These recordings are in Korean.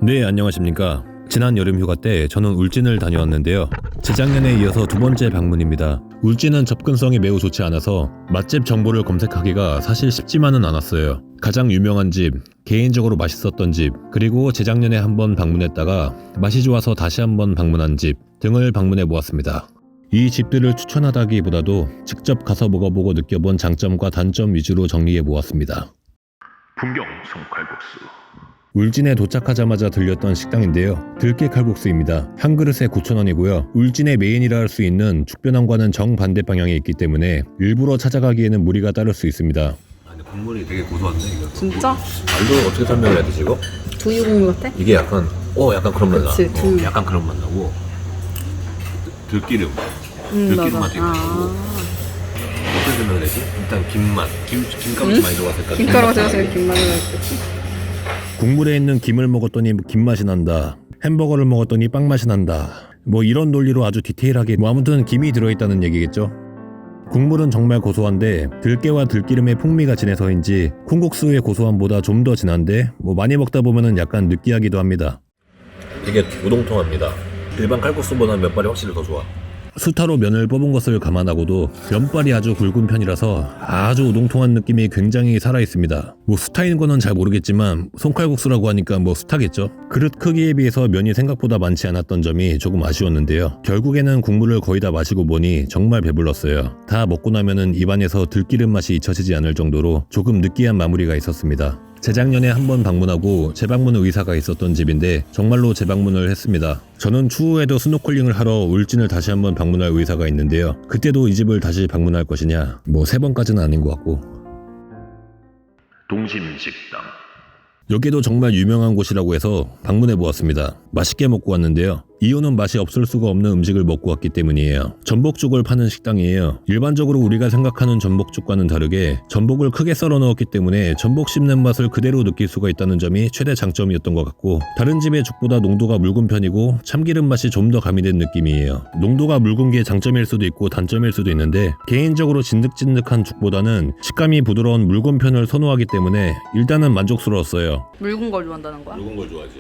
네, 안녕하십니까. 지난 여름 휴가 때 저는 울진을 다녀왔는데요. 재작년에 이어서 두 번째 방문입니다. 울진은 접근성이 매우 좋지 않아서 맛집 정보를 검색하기가 사실 쉽지만은 않았어요. 가장 유명한 집, 개인적으로 맛있었던 집, 그리고 재작년에 한번 방문했다가 맛이 좋아서 다시 한번 방문한 집 등을 방문해 보았습니다. 이 집들을 추천하다기보다도 직접 가서 먹어보고 느껴본 장점과 단점 위주로 정리해 보았습니다. 풍경 송칼국수. 울진에 도착하자마자 들렸던 식당인데요. 들깨 칼국수입니다. 한 그릇에 9,000원이고요. 울진의 메인이라 할 수 있는 죽변항과는 정반대 방향에 있기 때문에 일부러 찾아가기에는 무리가 따를 수 있습니다. 근데 국물이 되게 고소한데 이거. 진짜? 말로 어떻게 설명해야 되지 이거? 두유 국물 같아? 이게 약간 약간 그런 맛 나. 그치, 두유. 약간 그런 맛 나고 들기름. 들기름 맞아. 맛이 있고. 어떻게 설명해야 되지? 일단 김맛. 김가루 많이 들어갔을까? 김가루가 들어가서 김마늘 넣었겠지? 국물에 있는 김을 먹었더니 김맛이 난다. 햄버거를 먹었더니 빵맛이 난다. 뭐 이런 논리로 아주 디테일하게 아무튼 김이 들어있다는 얘기겠죠. 국물은 정말 고소한데 들깨와 들기름의 풍미가 진해서인지 콩국수의 고소함보다 좀 더 진한데 많이 먹다 보면은 약간 느끼하기도 합니다. 이게 우동통합니다. 일반 칼국수보다 면발이 확실히 더 좋아. 수타로 면을 뽑은 것을 감안하고도 면발이 아주 굵은 편이라서 아주 우동통한 느낌이 굉장히 살아있습니다. 수타인 거는 잘 모르겠지만 손칼국수라고 하니까 수타겠죠. 그릇 크기에 비해서 면이 생각보다 많지 않았던 점이 조금 아쉬웠는데요. 결국에는 국물을 거의 다 마시고 보니 정말 배불렀어요. 다 먹고 나면은 입안에서 들기름 맛이 잊혀지지 않을 정도로 조금 느끼한 마무리가 있었습니다. 재작년에 한번 방문하고 재방문 의사가 있었던 집인데 정말로 재방문을 했습니다. 저는 추후에도 스노클링을 하러 울진을 다시 한번 방문할 의사가 있는데요. 그때도 이 집을 다시 방문할 것이냐? 3번까지는 아닌 것 같고. 동심식당. 여기도 정말 유명한 곳이라고 해서 방문해 보았습니다. 맛있게 먹고 왔는데요. 이유는 맛이 없을 수가 없는 음식을 먹고 왔기 때문이에요. 전복죽을 파는 식당이에요. 일반적으로 우리가 생각하는 전복죽과는 다르게 전복을 크게 썰어 넣었기 때문에 전복 씹는 맛을 그대로 느낄 수가 있다는 점이 최대 장점이었던 것 같고, 다른 집의 죽보다 농도가 묽은 편이고 참기름 맛이 좀 더 가미된 느낌이에요. 농도가 묽은 게 장점일 수도 있고 단점일 수도 있는데 개인적으로 진득진득한 죽보다는 식감이 부드러운 묽은 편을 선호하기 때문에 일단은 만족스러웠어요. 묽은 걸 좋아한다는 거야? 묽은 걸 좋아하지.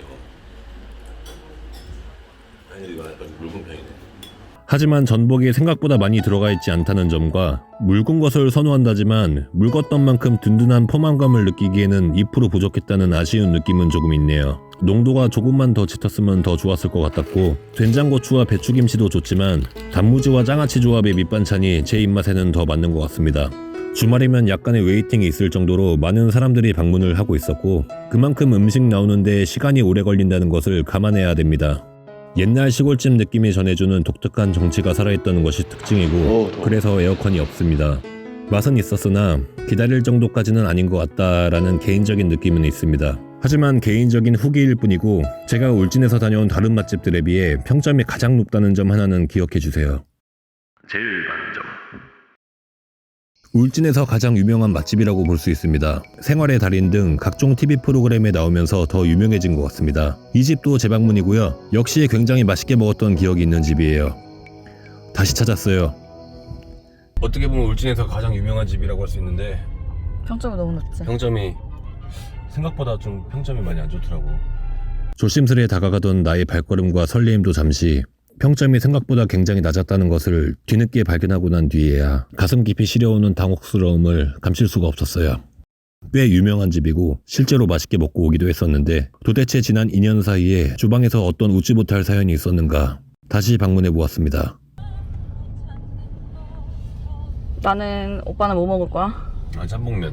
아니 이거 약간 묽은 편이네. 하지만 전복이 생각보다 많이 들어가 있지 않다는 점과 묽은 것을 선호한다지만 묽었던 만큼 든든한 포만감을 느끼기에는 2% 부족했다는 아쉬운 느낌은 조금 있네요. 농도가 조금만 더 짙었으면 더 좋았을 것 같았고, 된장고추와 배추김치도 좋지만 단무지와 장아찌 조합의 밑반찬이 제 입맛에는 더 맞는 것 같습니다. 주말이면 약간의 웨이팅이 있을 정도로 많은 사람들이 방문을 하고 있었고, 그만큼 음식 나오는데 시간이 오래 걸린다는 것을 감안해야 됩니다. 옛날 시골집 느낌이 전해주는 독특한 정취가 살아있다는 것이 특징이고, 그래서 에어컨이 없습니다. 맛은 있었으나 기다릴 정도까지는 아닌 것 같다라는 개인적인 느낌은 있습니다. 하지만 개인적인 후기일 뿐이고, 제가 울진에서 다녀온 다른 맛집들에 비해 평점이 가장 높다는 점 하나는 기억해 주세요. 제일 반점. 울진에서 가장 유명한 맛집이라고 볼 수 있습니다. 생활의 달인 등 각종 TV 프로그램에 나오면서 더 유명해진 것 같습니다. 이 집도 재방문이고요. 역시 굉장히 맛있게 먹었던 기억이 있는 집이에요. 다시 찾았어요. 어떻게 보면 울진에서 가장 유명한 집이라고 할 수 있는데 평점이 너무 높지? 평점이 생각보다 좀 평점이 많이 안 좋더라고. 조심스레 다가가던 나의 발걸음과 설레임도 잠시, 평점이 생각보다 굉장히 낮았다는 것을 뒤늦게 발견하고 난 뒤에야 가슴 깊이 시려오는 당혹스러움을 감출 수가 없었어요. 꽤 유명한 집이고 실제로 맛있게 먹고 오기도 했었는데, 도대체 지난 2년 사이에 주방에서 어떤 웃지 못할 사연이 있었는가 다시 방문해 보았습니다. 오빠는 뭐 먹을 거야? 짬뽕면.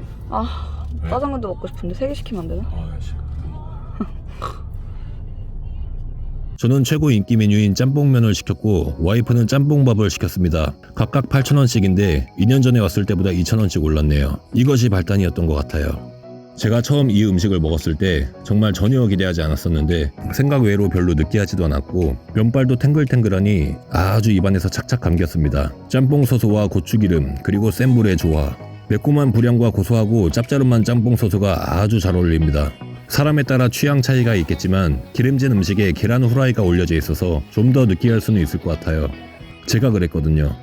왜? 짜장면도 먹고 싶은데 3개 시키면 안 되나? 저는 최고 인기 메뉴인 짬뽕면을 시켰고, 와이프는 짬뽕밥을 시켰습니다. 각각 8,000원씩인데 2년 전에 왔을 때보다 2,000원씩 올랐네요. 이것이 발단이었던 것 같아요. 제가 처음 이 음식을 먹었을 때 정말 전혀 기대하지 않았었는데 생각 외로 별로 느끼하지도 않았고, 면발도 탱글탱글하니 아주 입안에서 착착 감겼습니다. 짬뽕 소스와 고추기름 그리고 센 불의 조화, 매콤한 불향과 고소하고 짭짤한 짬뽕 소스가 아주 잘 어울립니다. 사람에 따라 취향 차이가 있겠지만 기름진 음식에 계란 후라이가 올려져 있어서 좀 더 느끼할 수는 있을 것 같아요. 제가 그랬거든요.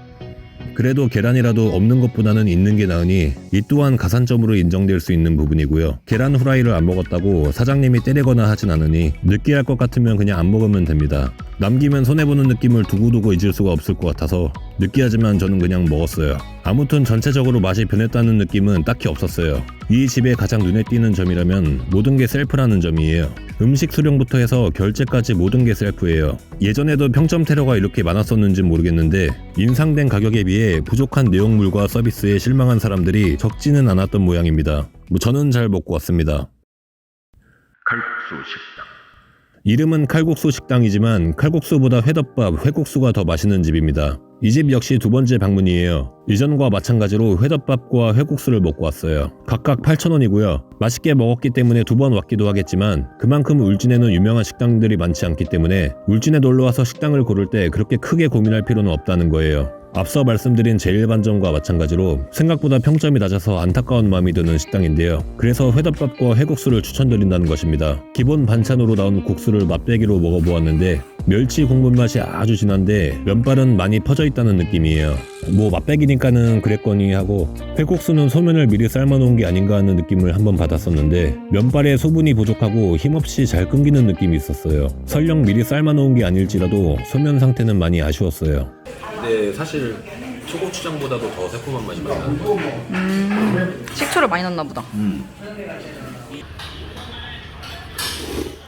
그래도 계란이라도 없는 것보다는 있는 게 나으니 이 또한 가산점으로 인정될 수 있는 부분이고요. 계란 후라이를 안 먹었다고 사장님이 때리거나 하진 않으니 느끼할 것 같으면 그냥 안 먹으면 됩니다. 남기면 손해보는 느낌을 두고두고 잊을 수가 없을 것 같아서 느끼하지만 저는 그냥 먹었어요. 아무튼 전체적으로 맛이 변했다는 느낌은 딱히 없었어요. 이 집의 가장 눈에 띄는 점이라면 모든 게 셀프라는 점이에요. 음식 수령부터 해서 결제까지 모든 게 셀프예요. 예전에도 평점 테러가 이렇게 많았었는지 모르겠는데 인상된 가격에 비해 부족한 내용물과 서비스에 실망한 사람들이 적지는 않았던 모양입니다. 저는 잘 먹고 왔습니다. 칼국수 식당. 이름은 칼국수 식당이지만 칼국수보다 회덮밥, 회국수가 더 맛있는 집입니다. 이 집 역시 두 번째 방문이에요. 이전과 마찬가지로 회덮밥과 회국수를 먹고 왔어요. 각각 8,000원이고요. 맛있게 먹었기 때문에 두 번 왔기도 하겠지만 그만큼 울진에는 유명한 식당들이 많지 않기 때문에 울진에 놀러와서 식당을 고를 때 그렇게 크게 고민할 필요는 없다는 거예요. 앞서 말씀드린 제1반점과 마찬가지로 생각보다 평점이 낮아서 안타까운 마음이 드는 식당인데요. 그래서 회덮밥과 회국수를 추천드린다는 것입니다. 기본 반찬으로 나온 국수를 맛배기로 먹어보았는데 멸치 국물 맛이 아주 진한데 면발은 많이 퍼져 있다는 느낌이에요. 뭐 맛배기니까는 그랬거니 하고 회국수는 소면을 미리 삶아놓은 게 아닌가 하는 느낌을 한번 받았었는데 면발에 수분이 부족하고 힘없이 잘 끊기는 느낌이 있었어요. 설령 미리 삶아놓은 게 아닐지라도 소면 상태는 많이 아쉬웠어요. 근데 사실 초고추장보다도 더 새콤한 맛이 많이 나는데. 식초를 많이 넣나 보다.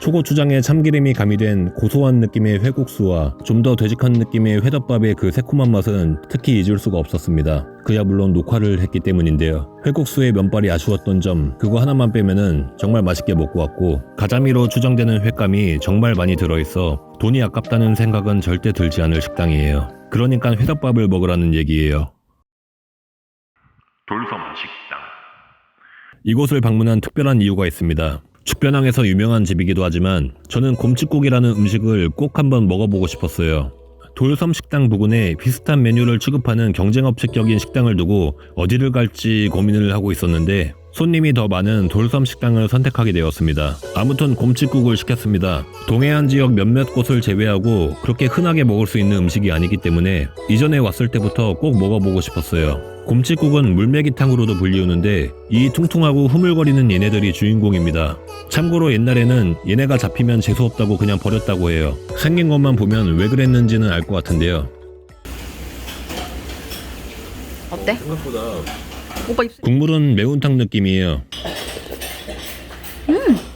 초고추장에 참기름이 가미된 고소한 느낌의 회국수와 좀 더 되직한 느낌의 회덮밥의 그 새콤한 맛은 특히 잊을 수가 없었습니다. 그야 물론 녹화를 했기 때문인데요. 회국수의 면발이 아쉬웠던 점 그거 하나만 빼면은 정말 맛있게 먹고 왔고 가자미로 추정되는 횟감이 정말 많이 들어있어 돈이 아깝다는 생각은 절대 들지 않을 식당이에요. 그러니까 회덮밥을 먹으라는 얘기예요. 돌섬 식당. 이곳을 방문한 특별한 이유가 있습니다. 축변항에서 유명한 집이기도 하지만 저는 곰칫국이라는 음식을 꼭 한번 먹어보고 싶었어요. 돌섬 식당 부근에 비슷한 메뉴를 취급하는 경쟁업체격인 식당을 두고 어디를 갈지 고민을 하고 있었는데 손님이 더 많은 돌섬 식당을 선택하게 되었습니다. 아무튼 곰칫국을 시켰습니다. 동해안 지역 몇몇 곳을 제외하고 그렇게 흔하게 먹을 수 있는 음식이 아니기 때문에 이전에 왔을 때부터 꼭 먹어보고 싶었어요. 곰칫국은 물메기탕으로도 불리우는데 이 퉁퉁하고 흐물거리는 얘네들이 주인공입니다. 참고로 옛날에는 얘네가 잡히면 재수없다고 그냥 버렸다고 해요. 생긴 것만 보면 왜 그랬는지는 알 것 같은데요. 어때? 생각보다 오빠 입술. 국물은 매운탕 느낌이에요.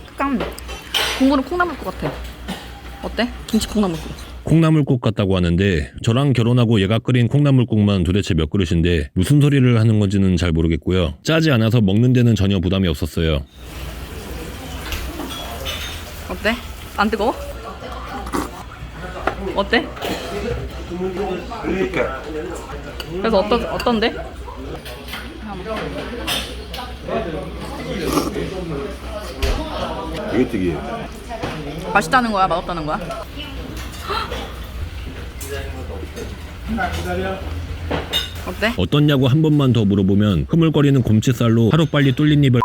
약간 국물은 콩나물 것 같아. 어때? 김치 콩나물국. 콩나물국 같다고 하는데 저랑 결혼하고 얘가 끓인 콩나물국만 도대체 몇 그릇인데 무슨 소리를 하는 건지는 잘 모르겠고요. 짜지 않아서 먹는 데는 전혀 부담이 없었어요. 어때? 안 뜨거워? 어때? 그래서 어떤데? 되게 특이해. 맛있다는 거야? 맛없다는 거야? 어때? 어떻냐고 한 번만 더 물어보면 흐물거리는 곰치살로 하루빨리 뚫린 입을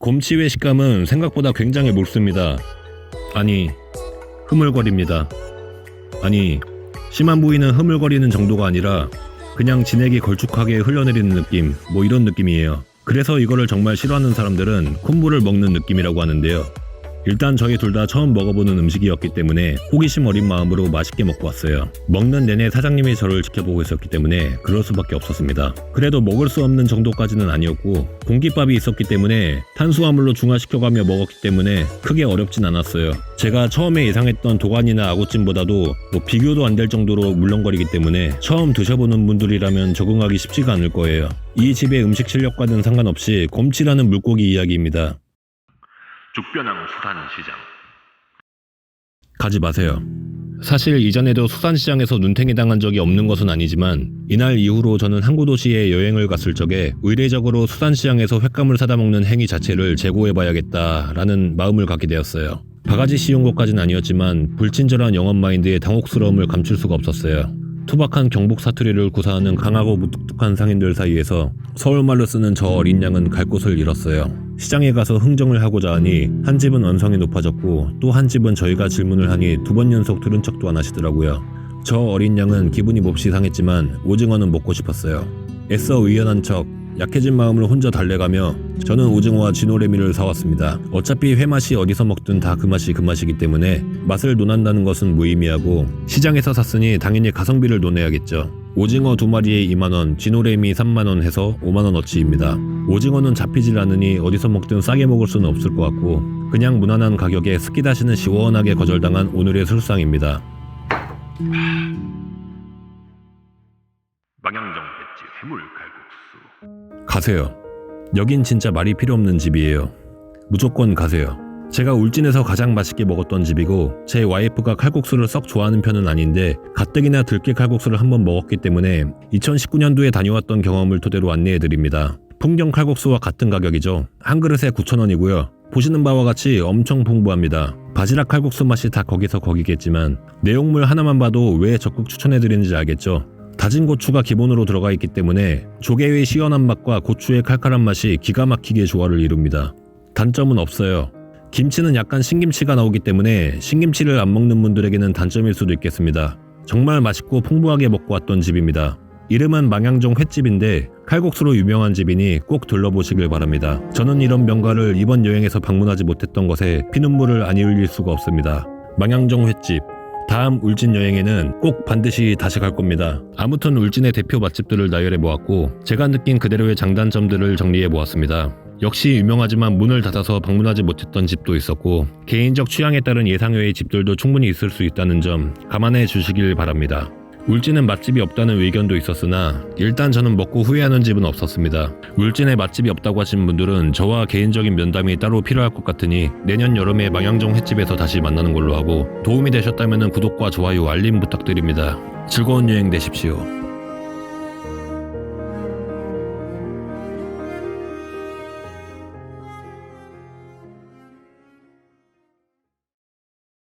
곰치의 식감은 생각보다 굉장히 묽습니다. 아니 흐물거립니다. 아니 심한 부위는 흐물거리는 정도가 아니라 그냥 진액이 걸쭉하게 흘러내리는 느낌 뭐 이런 느낌이에요. 그래서 이거를 정말 싫어하는 사람들은 콧물을 먹는 느낌이라고 하는데요. 일단 저희 둘 다 처음 먹어보는 음식이었기 때문에 호기심 어린 마음으로 맛있게 먹고 왔어요. 먹는 내내 사장님이 저를 지켜보고 있었기 때문에 그럴 수밖에 없었습니다. 그래도 먹을 수 없는 정도까지는 아니었고 공깃밥이 있었기 때문에 탄수화물로 중화시켜가며 먹었기 때문에 크게 어렵진 않았어요. 제가 처음에 예상했던 도가니나 아구찜보다도 뭐 비교도 안 될 정도로 물렁거리기 때문에 처음 드셔보는 분들이라면 적응하기 쉽지가 않을 거예요. 이 집의 음식 실력과는 상관없이 곰치라는 물고기 이야기입니다. 죽변항 수산시장. 가지 마세요. 사실 이전에도 수산시장에서 눈탱이 당한 적이 없는 것은 아니지만 이날 이후로 저는 항구 도시에 여행을 갔을 적에 의례적으로 수산시장에서 횟감을 사다 먹는 행위 자체를 재고해봐야겠다라는 마음을 갖게 되었어요. 바가지 씌운 것까진 아니었지만 불친절한 영업 마인드에 당혹스러움을 감출 수가 없었어요. 투박한 경북 사투리를 구사하는 강하고 무뚝뚝한 상인들 사이에서 서울말로 쓰는 저 어린 양은 갈 곳을 잃었어요. 시장에 가서 흥정을 하고자 하니 한 집은 언성이 높아졌고 또 한 집은 저희가 질문을 하니 두 번 연속 들은 척도 안 하시더라고요. 저 어린 양은 기분이 몹시 상했지만 오징어는 먹고 싶었어요. 애써 의연한 척 약해진 마음을 혼자 달래가며 저는 오징어와 진오래미를 사왔습니다. 어차피 회맛이 어디서 먹든 다 그 맛이기 때문에 맛을 논한다는 것은 무의미하고 시장에서 샀으니 당연히 가성비를 논해야겠죠. 오징어 2마리에 2만원, 진오래미 3만원 해서 5만원어치입니다. 오징어는 잡히질 않으니 어디서 먹든 싸게 먹을 수는 없을 것 같고 그냥 무난한 가격에 스키다시는 시원하게 거절당한 오늘의 술상입니다. 망향정 횟집 해물 칼국수. 가세요. 여긴 진짜 말이 필요 없는 집이에요. 무조건 가세요. 제가 울진에서 가장 맛있게 먹었던 집이고 제 와이프가 칼국수를 썩 좋아하는 편은 아닌데 가뜩이나 들깨 칼국수를 한번 먹었기 때문에 2019년도에 다녀왔던 경험을 토대로 안내해드립니다. 풍경 칼국수와 같은 가격이죠. 한 그릇에 9,000원이고요. 보시는 바와 같이 엄청 풍부합니다. 바지락 칼국수 맛이 다 거기서 거기겠지만 내용물 하나만 봐도 왜 적극 추천해드리는지 알겠죠? 다진 고추가 기본으로 들어가 있기 때문에 조개의 시원한 맛과 고추의 칼칼한 맛이 기가 막히게 조화를 이룹니다. 단점은 없어요. 김치는 약간 신김치가 나오기 때문에 신김치를 안 먹는 분들에게는 단점일 수도 있겠습니다. 정말 맛있고 풍부하게 먹고 왔던 집입니다. 이름은 망향정 횟집인데 칼국수로 유명한 집이니 꼭 들러보시길 바랍니다. 저는 이런 명가를 이번 여행에서 방문하지 못했던 것에 피눈물을 안 흘릴 수가 없습니다. 망향정 횟집. 다음 울진 여행에는 꼭 반드시 다시 갈 겁니다. 아무튼 울진의 대표 맛집들을 나열해 보았고 제가 느낀 그대로의 장단점들을 정리해 보았습니다. 역시 유명하지만 문을 닫아서 방문하지 못했던 집도 있었고 개인적 취향에 따른 예상외의 집들도 충분히 있을 수 있다는 점 감안해 주시길 바랍니다. 울진은 맛집이 없다는 의견도 있었으나 일단 저는 먹고 후회하는 집은 없었습니다. 울진에 맛집이 없다고 하신 분들은 저와 개인적인 면담이 따로 필요할 것 같으니 내년 여름에 망향정 횟집에서 다시 만나는 걸로 하고 도움이 되셨다면 구독과 좋아요 알림 부탁드립니다. 즐거운 여행 되십시오.